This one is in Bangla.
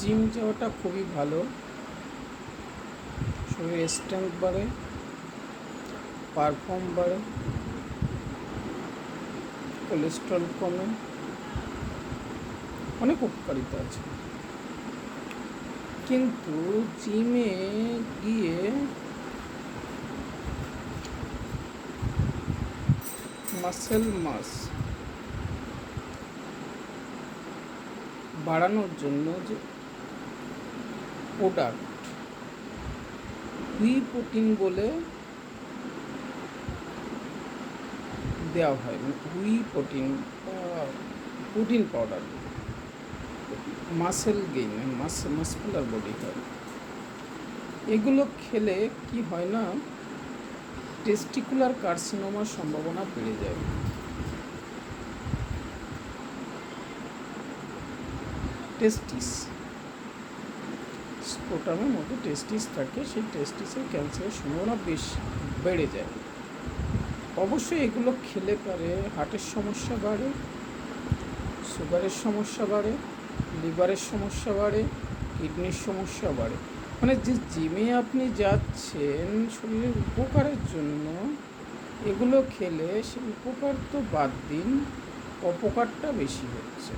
জিম যাওয়াটা খুবই ভালো। শরীরের স্ট্রেংথ বাড়ে, পারফর্ম বাড়ে, কোলেস্ট্রল কমে, অনেক উপকারিতা আছে। কিন্তু জিমে গিয়ে মাসেল মাস বাড়ানোর জন্য যে প্রোডাক্ট হুই প্রোটিন বলে দেওয়া হয়, whey protein protein powder, muscle gain, muscular body হয়। এগুলো খেলে কি হয় না, টেস্টিকুলার কার্সিনোমার সম্ভাবনা বেড়ে যায়। টেস্টিস, স্ক্রোটামের মধ্যে টেস্টিস থাকে, সেই টেস্টিসের ক্যান্সারের সম্ভাবনা বেশি বেড়ে যায়। অবশ্যই এগুলো খেলে পারে হার্টের সমস্যা বাড়ে, সুগারের সমস্যা বাড়ে, লিভারের সমস্যা বাড়ে, কিডনির সমস্যা বাড়ে। মানে যে জিমে আপনি যাচ্ছেন শরীরের উপকারের জন্য, এগুলো খেলে সে উপকার তো বাদ দিন, অপকারটা বেশি হচ্ছে।